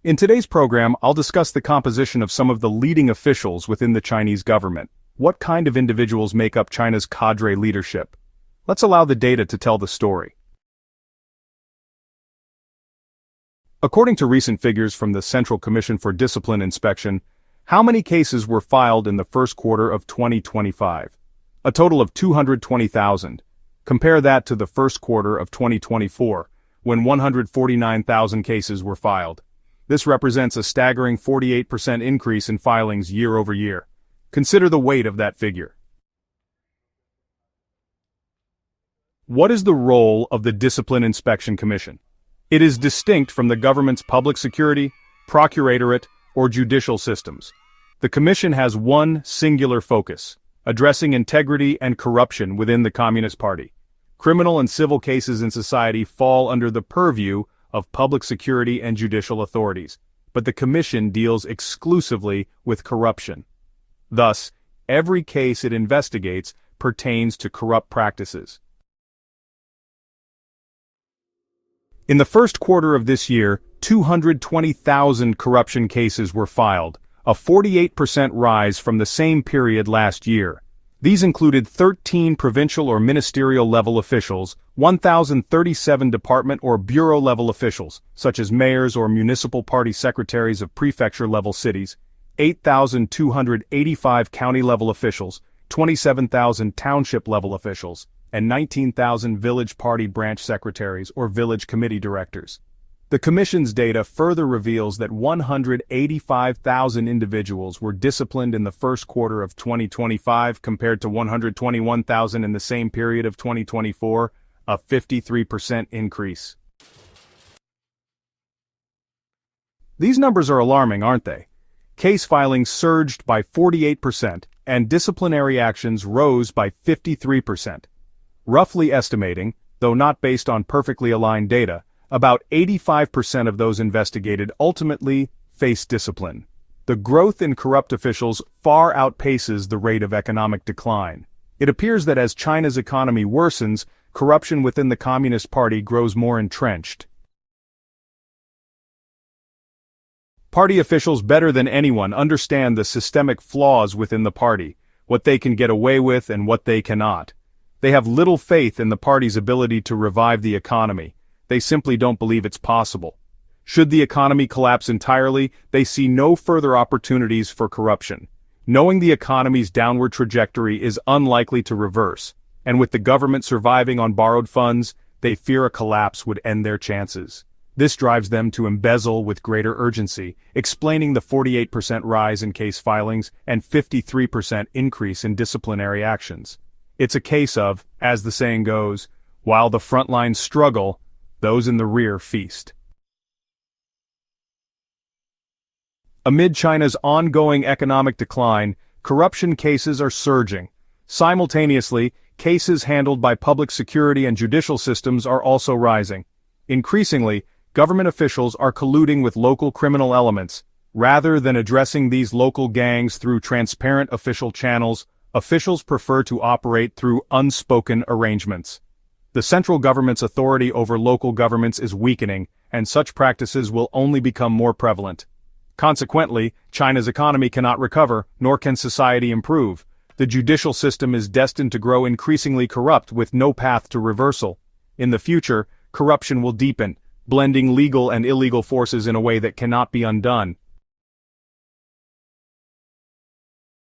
In today's program, I'll discuss the composition of some of the leading officials within the Chinese government. What kind of individuals make up China's cadre leadership? Let's allow the data to tell the story. According to recent figures from the Central Commission for Discipline Inspection, how many cases were filed in the first quarter of 2025? A total of 220,000. Compare that to the first quarter of 2024, when 149,000 cases were filed. This represents a staggering 48% increase in filings year over year. Consider the weight of that figure. What is the role of the Discipline Inspection Commission? It is distinct from the government's public security, procuratorate, or judicial systems. The Commission has one singular focus: addressing integrity and corruption within the Communist Party. Criminal and civil cases in society fall under the purview of public security and judicial authorities, but the Commission deals exclusively with corruption. Thus, every case it investigates pertains to corrupt practices. In the first quarter of this year, 220,000 corruption cases were filed, a 48% rise from the same period last year. These included 13 provincial or ministerial level officials, 1,037 department or bureau level officials, such as mayors or municipal party secretaries of prefecture level cities, 8,285 county level officials, 27,000 township level officials, and 19,000 village party branch secretaries or village committee directors. The Commission's data further reveals that 185,000 individuals were disciplined in the first quarter of 2025 compared to 121,000 in the same period of 2024, a 53% increase. These numbers are alarming, aren't they? Case filings surged by 48%, and disciplinary actions rose by 53%. Roughly estimating, though not based on perfectly aligned data, about 85% of those investigated ultimately faced discipline. The growth in corrupt officials far outpaces the rate of economic decline. It appears that as China's economy worsens, corruption within the Communist Party grows more entrenched. Party officials better than anyone understand the systemic flaws within the party, what they can get away with and what they cannot. They have little faith in the party's ability to revive the economy. They simply don't believe it's possible. Should the economy collapse entirely, they see no further opportunities for corruption. Knowing the economy's downward trajectory is unlikely to reverse, and with the government surviving on borrowed funds, they fear a collapse would end their chances. This drives them to embezzle with greater urgency, explaining the 48% rise in case filings and 53% increase in disciplinary actions. It's a case of, as the saying goes, while the front lines struggle, those in the rear feast. Amid China's ongoing economic decline, corruption cases are surging. Simultaneously, cases handled by public security and judicial systems are also rising. Increasingly, government officials are colluding with local criminal elements. Rather than addressing these local gangs through transparent official channels, officials prefer to operate through unspoken arrangements. The central government's authority over local governments is weakening, and such practices will only become more prevalent. Consequently, China's economy cannot recover, nor can society improve. The judicial system is destined to grow increasingly corrupt with no path to reversal. In the future, corruption will deepen, blending legal and illegal forces in a way that cannot be undone.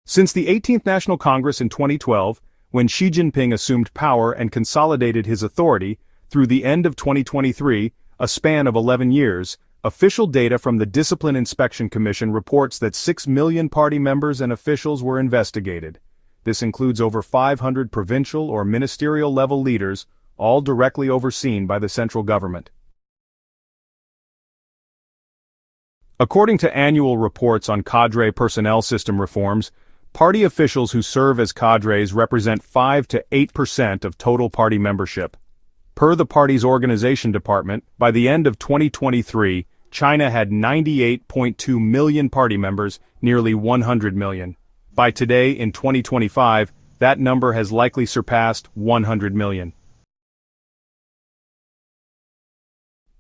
Since the 18th National Congress in 2012, when Xi Jinping assumed power and consolidated his authority, through the end of 2023, a span of 11 years, official data from the Discipline Inspection Commission reports that 6 million party members and officials were investigated. This includes over 500 provincial or ministerial level leaders, all directly overseen by the central government. According to annual reports on cadre personnel system reforms, party officials who serve as cadres represent 5 to 8% of total party membership. Per the party's organization department, by the end of 2023, China had 98.2 million party members, nearly 100 million. By today, in 2025, that number has likely surpassed 100 million.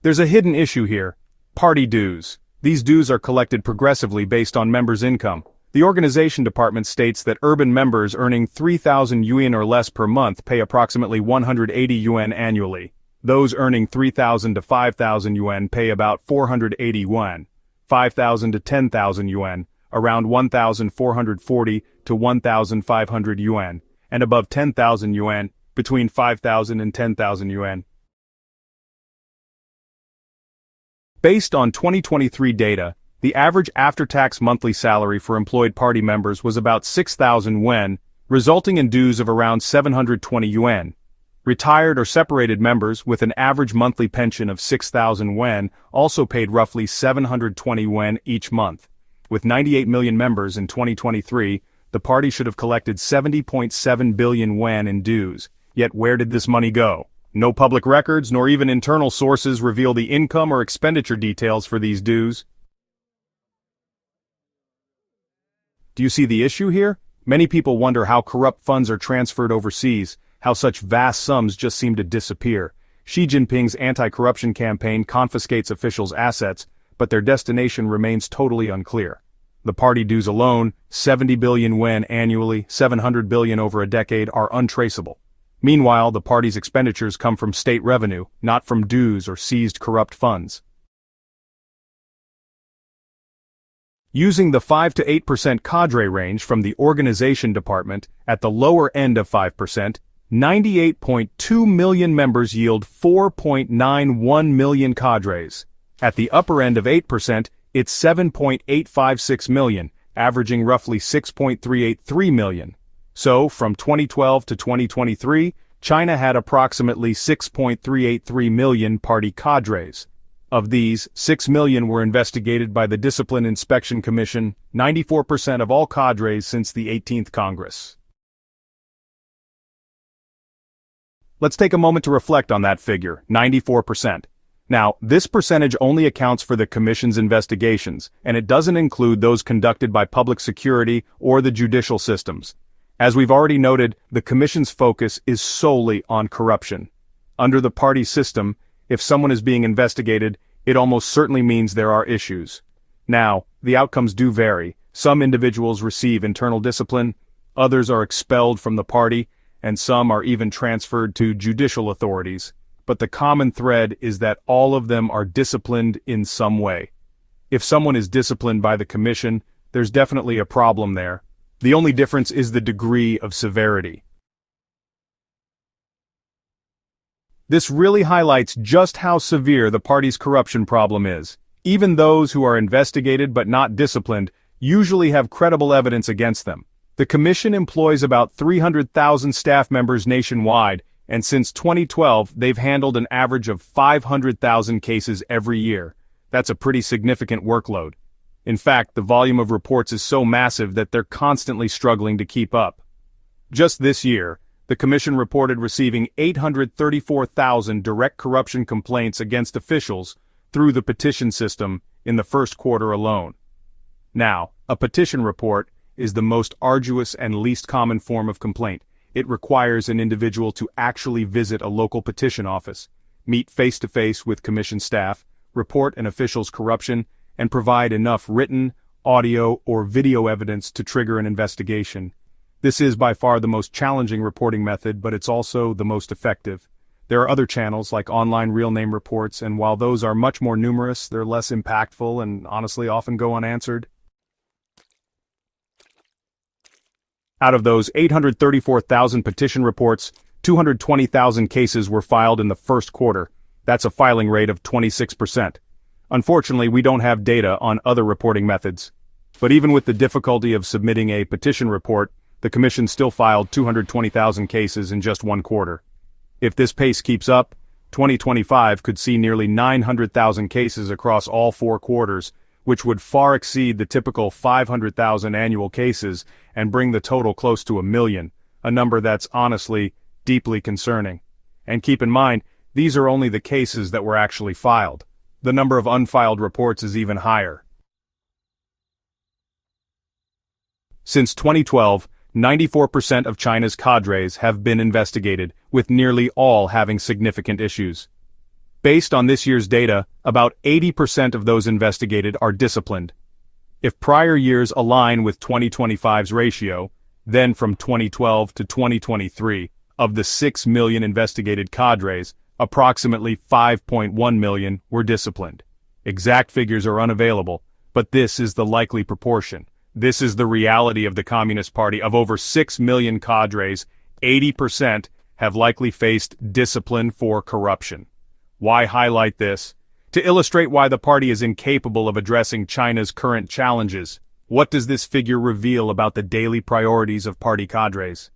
There's a hidden issue here: party dues. These dues are collected progressively based on members' income. The organization department states that urban members earning 3,000 yuan or less per month pay approximately 180 yuan annually. Those earning 3,000 to 5,000 yuan pay about 480 yuan, 5,000 to 10,000 yuan, around 1,440 to 1,500 yuan, and above 10,000 yuan, between 5,000 and 10,000 yuan. Based on 2023 data, the average after-tax monthly salary for employed party members was about 6,000 yuan, resulting in dues of around 720 yuan. Retired or separated members with an average monthly pension of 6,000 yuan also paid roughly 720 yuan each month. With 98 million members in 2023, the party should have collected 70.7 billion yuan in dues. Yet where did this money go? No public records nor even internal sources reveal the income or expenditure details for these dues. Do you see the issue here? Many people wonder how corrupt funds are transferred overseas, how such vast sums just seem to disappear. Xi Jinping's anti-corruption campaign confiscates officials' assets, but their destination remains totally unclear. The party dues alone, 70 billion yuan annually, 700 billion over a decade, are untraceable. Meanwhile, the party's expenditures come from state revenue, not from dues or seized corrupt funds. Using the 5 to 8% cadre range from the organization department, at the lower end of 5%, 98.2 million members yield 4.91 million cadres. At the upper end of 8%, it's 7.856 million, averaging roughly 6.383 million. So, from 2012 to 2023, China had approximately 6.383 million party cadres. Of these, 6 million were investigated by the Discipline Inspection Commission, 94% of all cadres since the 18th Congress. Let's take a moment to reflect on that figure, 94%. Now, this percentage only accounts for the Commission's investigations, and it doesn't include those conducted by public security or the judicial systems. As we've already noted, the Commission's focus is solely on corruption. Under the party system, if someone is being investigated, it almost certainly means there are issues. Now, the outcomes do vary. Some individuals receive internal discipline, others are expelled from the party, and some are even transferred to judicial authorities. But the common thread is that all of them are disciplined in some way. If someone is disciplined by the Commission, there's definitely a problem there. The only difference is the degree of severity. This really highlights just how severe the party's corruption problem is. Even those who are investigated but not disciplined usually have credible evidence against them. The Commission employs about 300,000 staff members nationwide, and since 2012 they've handled an average of 500,000 cases every year. That's a pretty significant workload. In fact, the volume of reports is so massive that they're constantly struggling to keep up. Just this year, the Commission reported receiving 834,000 direct corruption complaints against officials through the Petition system in the first quarter alone. Now, a petition report is the most arduous and least common form of complaint. It requires an individual to actually visit a local petition office, meet face-to-face with Commission staff, report an official's corruption, and provide enough written, audio, or video evidence to trigger an investigation. This is by far the most challenging reporting method, but it's also the most effective. There are other channels like online real name reports, and while those are much more numerous, they're less impactful and honestly often go unanswered. Out of those 834,000 petition reports, 220,000 cases were filed in the first quarter. That's a filing rate of 26%. Unfortunately, we don't have data on other reporting methods. But even with the difficulty of submitting a petition report, the Commission still filed 220,000 cases in just one quarter. If this pace keeps up, 2025 could see nearly 900,000 cases across all 4 quarters, which would far exceed the typical 500,000 annual cases and bring the total close to 1 million, a number that's honestly deeply concerning. And keep in mind, these are only the cases that were actually filed. The number of unfiled reports is even higher. Since 2012, 94% of China's cadres have been investigated, with nearly all having significant issues. Based on this year's data, about 80% of those investigated are disciplined. If prior years align with 2025's ratio, then from 2012 to 2023, of the 6 million investigated cadres, approximately 5.1 million were disciplined. Exact figures are unavailable, but this is the likely proportion. This is the reality of the Communist Party. Of over 6 million cadres, 80% have likely faced discipline for corruption. Why highlight this? To illustrate why the party is incapable of addressing China's current challenges. What does this figure reveal about the daily priorities of party cadres?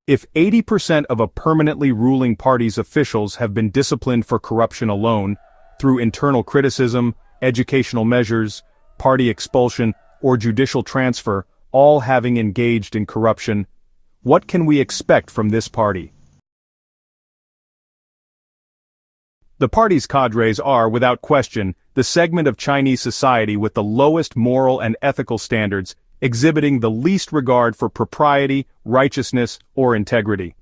If 80% of a permanently ruling party's officials have been disciplined for corruption alone, through internal criticism, educational measures, party expulsion, or judicial transfer, all having engaged in corruption, what can we expect from this party? The party's cadres are, without question, the segment of Chinese society with the lowest moral and ethical standards, exhibiting the least regard for propriety, righteousness, or integrity.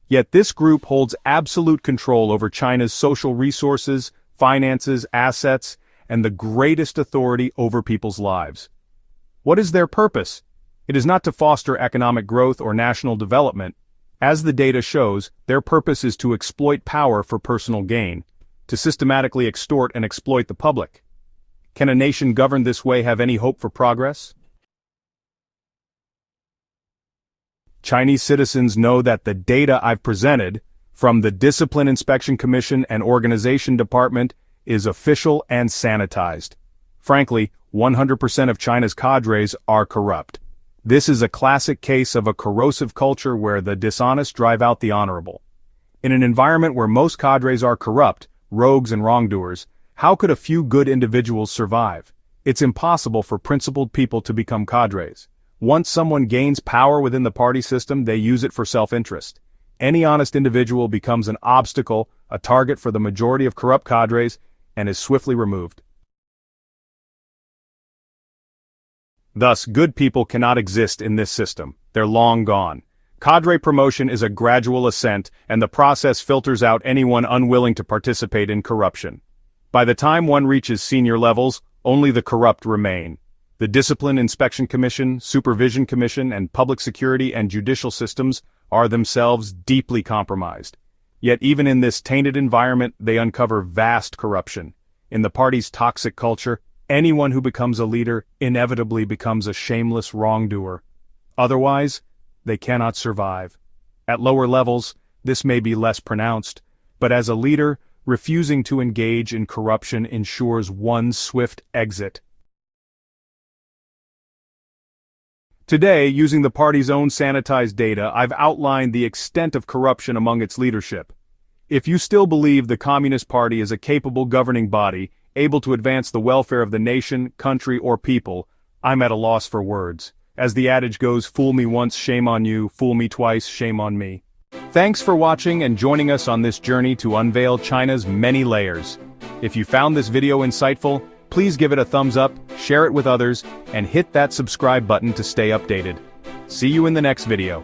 Yet this group holds absolute control over China's social resources, finances, assets, and the greatest authority over people's lives. What is their purpose? It is not to foster economic growth or national development. As the data shows, their purpose is to exploit power for personal gain, to systematically extort and exploit the public. Can a nation governed this way have any hope for progress? Chinese citizens know that the data I've presented, from the Discipline Inspection Commission and Organization Department, is official and sanitized. Frankly, 100% of China's cadres are corrupt. This is a classic case of a corrosive culture where the dishonest drive out the honorable. In an environment where most cadres are corrupt, rogues and wrongdoers, how could a few good individuals survive? It's impossible for principled people to become cadres. Once someone gains power within the party system, they use it for self-interest. Any honest individual becomes an obstacle, a target for the majority of corrupt cadres, and is swiftly removed. Thus, good people cannot exist in this system. They're long gone. Cadre promotion is a gradual ascent, and the process filters out anyone unwilling to participate in corruption. By the time one reaches senior levels, only the corrupt remain. The Discipline Inspection Commission, Supervision Commission, and public security and judicial systems are themselves deeply compromised. Yet even in this tainted environment, they uncover vast corruption. In the party's toxic culture, anyone who becomes a leader inevitably becomes a shameless wrongdoer. Otherwise, they cannot survive. At lower levels, this may be less pronounced, but as a leader, refusing to engage in corruption ensures one swift exit. Today, using the party's own sanitized data, I've outlined the extent of corruption among its leadership. If you still believe the Communist Party is a capable governing body, able to advance the welfare of the nation, country, or people, I'm at a loss for words. As the adage goes, fool me once, shame on you, fool me twice, shame on me. Thanks for watching and joining us on this journey to unveil China's many layers. If you found this video insightful, please give it a thumbs up, share it with others, and hit that subscribe button to stay updated. See you in the next video.